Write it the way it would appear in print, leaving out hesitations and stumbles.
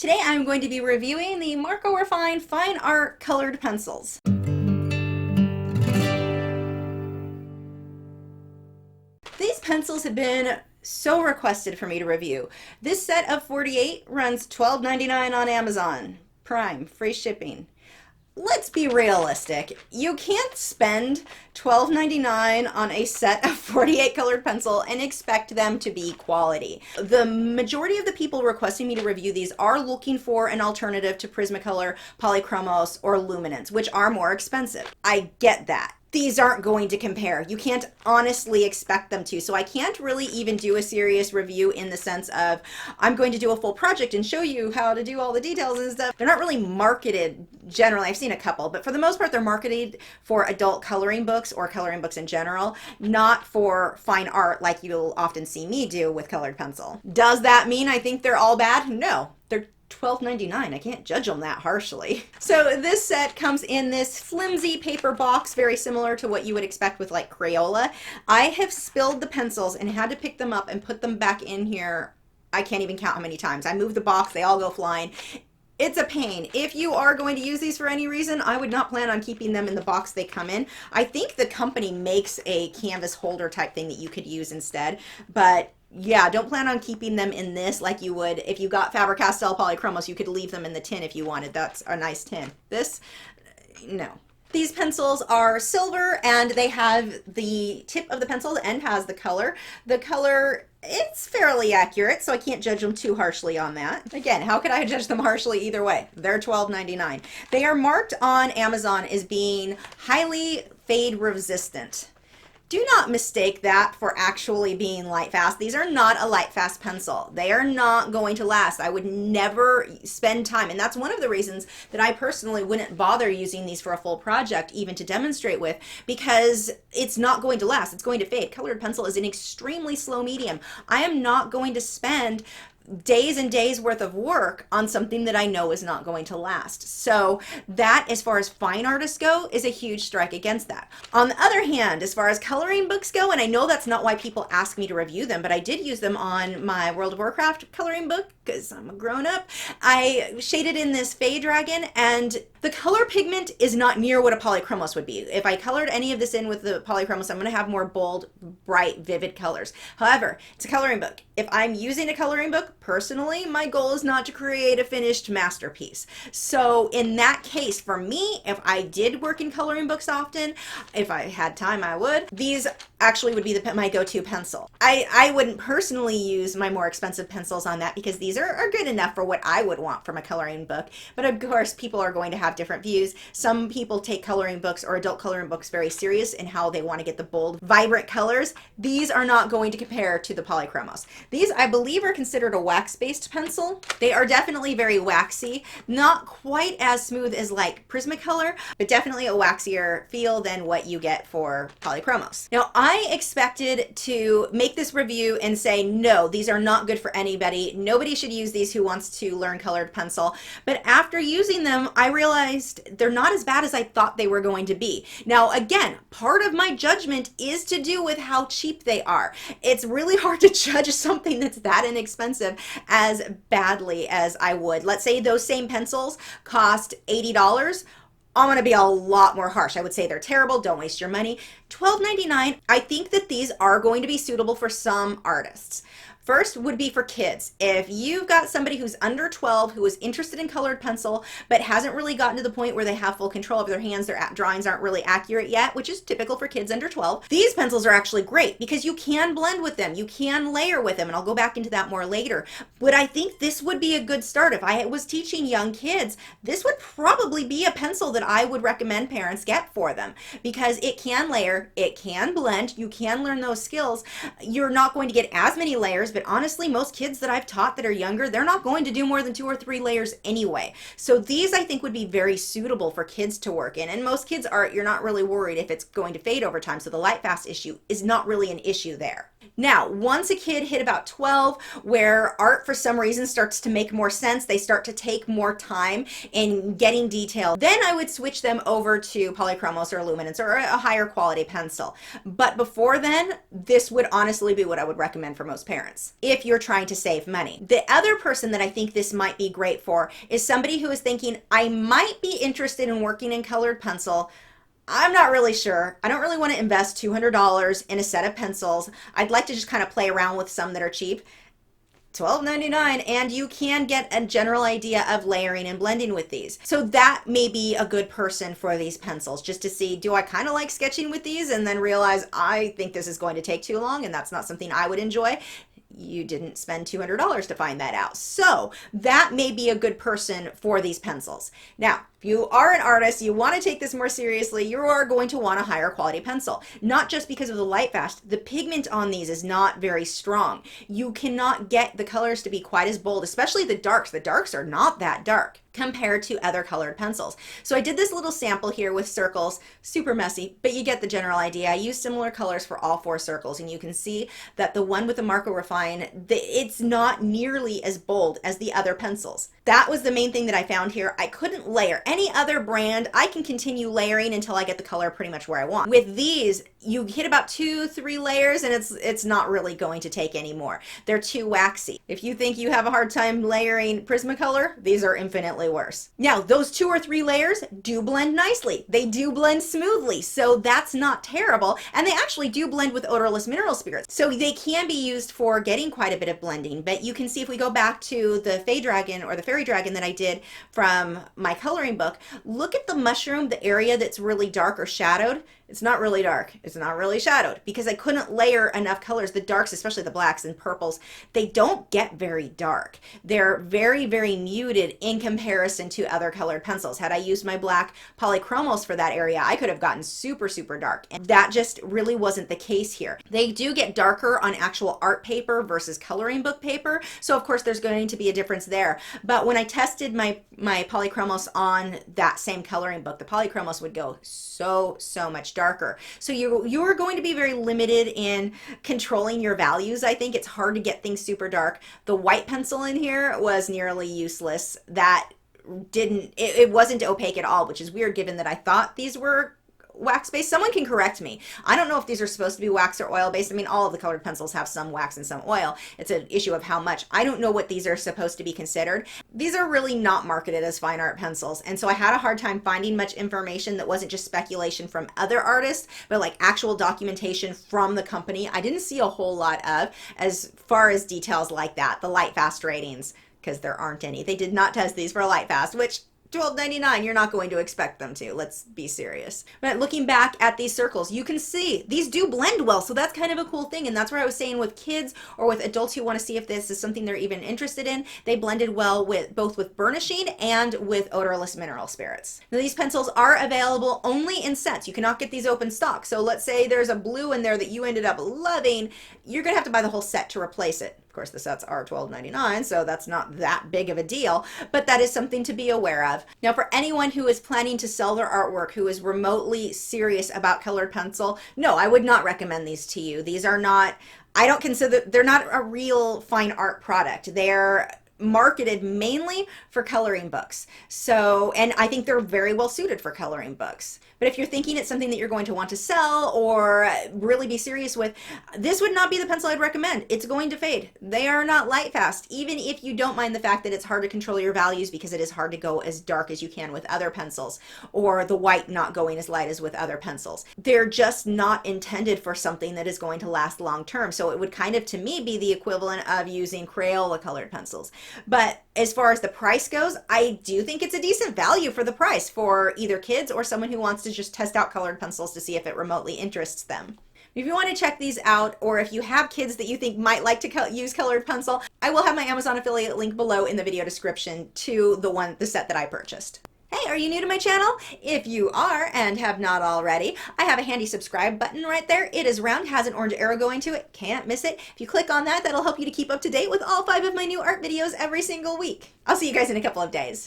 Today I'm going to be reviewing the Marco Raffine Fine Art Colored Pencils. These pencils have been so requested for me to review. This set of 48 runs $12.99 on Amazon Prime, free shipping. Let's be realistic. You can't spend $12.99 on a set of 48 colored pencil and expect them to be quality. The majority of the people requesting me to review these are looking for an alternative to Prismacolor, Polychromos, or Luminance, which are more expensive. I get that. These aren't going to compare. You can't honestly expect them to. So I can't really even do a serious review in the sense of I'm going to do a full project and show you how to do all the details and stuff. They're not really marketed generally. I've seen a couple, but for the most part, they're marketed for adult coloring books or coloring books in general, not for fine art like you'll often see me do with colored pencil. Does that mean I think they're all bad? No. They're $12.99. I can't judge them that harshly. So this set comes in this flimsy paper box, very similar to what you would expect with like Crayola. I have spilled the pencils and had to pick them up and put them back in here. I can't even count how many times. I move the box, they all go flying. It's a pain. If you are going to use these for any reason, I would not plan on keeping them in the box they come in. I think the company makes a canvas holder type thing that you could use instead, but yeah, don't plan on keeping them in this like you would if you got Faber-Castell Polychromos. You could leave them in the tin if you wanted. That's a nice tin. This, no. These pencils are silver and they have the tip of the pencil, the end has the color. The color, it's fairly accurate, so I can't judge them too harshly on that. Again, how could I judge them harshly either way? They're $12.99. They are marked on Amazon as being highly fade resistant. Do not mistake that for actually being light fast. These are not a light fast pencil. They are not going to last. I would never spend time, and that's one of the reasons that I personally wouldn't bother using these for a full project even to demonstrate with, because it's not going to last. It's going to fade. Colored pencil is an extremely slow medium. I am not going to spend days and days worth of work on something that I know is not going to last. So that, as far as fine artists go, is a huge strike against that. On the other hand, as far as coloring books go, and I know that's not why people ask me to review them, but I did use them on my World of Warcraft coloring book because I'm a grown-up. I shaded in this Fey Dragon, and the color pigment is not near what a Polychromos would be. If I colored any of this in with the Polychromos, I'm going to have more bold, bright, vivid colors. However, it's a coloring book. If I'm using a coloring book, personally, my goal is not to create a finished masterpiece. So in that case, for me, if I did work in coloring books often, if I had time, I would. These actually would be my go-to pencil. I wouldn't personally use my more expensive pencils on that because these are good enough for what I would want from a coloring book. But of course, people are going to have different views. Some people take coloring books or adult coloring books very serious in how they want to get the bold, vibrant colors. These are not going to compare to the Polychromos. These, I believe, are considered a wax-based pencil. They are definitely very waxy, not quite as smooth as like Prismacolor, but definitely a waxier feel than what you get for Polychromos. Now, I expected to make this review and say, no, these are not good for anybody. Nobody should use these who wants to learn colored pencil. But after using them, I realized they're not as bad as I thought they were going to be. Now, again, part of my judgment is to do with how cheap they are. It's really hard to judge something that's that inexpensive as badly as I would. Let's say those same pencils cost $80. I'm going to be a lot more harsh. I would say they're terrible. Don't waste your money. $12.99. I think that these are going to be suitable for some artists. First would be for kids. If you've got somebody who's under 12 who is interested in colored pencil but hasn't really gotten to the point where they have full control of their hands, their drawings aren't really accurate yet, which is typical for kids under 12, these pencils are actually great because you can blend with them, you can layer with them, and I'll go back into that more later. But I think this would be a good start. If I was teaching young kids, this would probably be a pencil that I would recommend parents get for them because it can layer, it can blend, you can learn those skills. You're not going to get as many layers, but honestly, most kids that I've taught that are younger, they're not going to do more than 2 or 3 layers anyway. So these, I think, would be very suitable for kids to work in. And most kids art, you're not really worried if it's going to fade over time. So the light fast issue is not really an issue there. Now, once a kid hit about 12, where art for some reason starts to make more sense, they start to take more time in getting detail, then I would switch them over to polychromos or luminance or a higher quality pencil. But before then, this would honestly be what I would recommend for most parents if you're trying to save money. The other person that I think this might be great for is somebody who is thinking, I might be interested in working in colored pencil. I'm not really sure. I don't really want to invest $200 in a set of pencils. I'd like to just kind of play around with some that are cheap. $12.99, and you can get a general idea of layering and blending with these. So that may be a good person for these pencils, just to see, do I kind of like sketching with these and then realize I think this is going to take too long and that's not something I would enjoy. You didn't spend $200 to find that out. So that may be a good person for these pencils. Now, if you are an artist, you want to take this more seriously, you are going to want a higher quality pencil. Not just because of the light fast, the pigment on these is not very strong. You cannot get the colors to be quite as bold, especially the darks. The darks are not that dark compared to other colored pencils. So I did this little sample here with circles, super messy, but you get the general idea. I used similar colors for all 4 circles, and you can see that the one with the Marco Raffine, it's not nearly as bold as the other pencils. That was the main thing that I found here. I couldn't layer. Any other brand, I can continue layering until I get the color pretty much where I want. With these, you hit about 2-3 layers and it's not really going to take any more. They're too waxy. If you think you have a hard time layering Prismacolor, these are infinitely worse. Now, those 2 or 3 layers do blend nicely. They do blend smoothly, so that's not terrible. And they actually do blend with odorless mineral spirits. So they can be used for getting quite a bit of blending. But you can see if we go back to the Fey Dragon or the Fairy Dragon that I did from my coloring book, look at the mushroom, the area that's really dark or shadowed. It's not really dark. It's not really shadowed because I couldn't layer enough colors. The darks, especially the blacks and purples, they don't get very dark. They're very, very muted in comparison to other colored pencils. Had I used my black polychromos for that area, I could have gotten super, super dark. And that just really wasn't the case here. They do get darker on actual art paper versus coloring book paper. So of course there's going to be a difference there. But when I tested my polychromos on that same coloring book, the polychromos would go so much darker. So you're going to be very limited in controlling your values. I think it's hard to get things super dark. The white pencil in here was nearly useless. That it wasn't opaque at all, which is weird given that I thought these were wax based. Someone can correct me. I don't know if these are supposed to be wax or oil based. I mean, all of the colored pencils have some wax and some oil. It's an issue of how much. I don't know what these are supposed to be considered. These are really not marketed as fine art pencils. And so I had a hard time finding much information that wasn't just speculation from other artists, but like actual documentation from the company. I didn't see a whole lot of as far as details like that. The light fast ratings, because there aren't any. They did not test these for light fast, which $12.99, you're not going to expect them to. Let's be serious. But looking back at these circles, you can see these do blend well. So that's kind of a cool thing. And that's where I was saying with kids or with adults who want to see if this is something they're even interested in, they blended well with both with burnishing and with odorless mineral spirits. Now, these pencils are available only in sets. You cannot get these open stock. So let's say there's a blue in there that you ended up loving. You're going to have to buy the whole set to replace it. Of course, the sets are $12.99, so that's not that big of a deal, but that is something to be aware of. Now, for anyone who is planning to sell their artwork, who is remotely serious about colored pencil, no, I would not recommend these to you. These are not, I don't consider, they're not a real fine art product. They're marketed mainly for coloring books. So, and I think they're very well suited for coloring books. But if you're thinking it's something that you're going to want to sell or really be serious with, this would not be the pencil I'd recommend. It's going to fade. They are not light fast, even if you don't mind the fact that it's hard to control your values because it is hard to go as dark as you can with other pencils, or the white not going as light as with other pencils. They're just not intended for something that is going to last long term. So it would kind of, to me, be the equivalent of using Crayola colored pencils. But as far as the price goes, I do think it's a decent value for the price for either kids or someone who wants to just test out colored pencils to see if it remotely interests them. If you want to check these out, or if you have kids that you think might like to use colored pencil, I will have my Amazon affiliate link below in the video description to the set that I purchased. Hey, are you new to my channel? If you are and have not already, I have a handy subscribe button right there. It is round, has an orange arrow going to it. Can't miss it. If you click on that, that'll help you to keep up to date with all 5 of my new art videos every single week. I'll see you guys in a couple of days.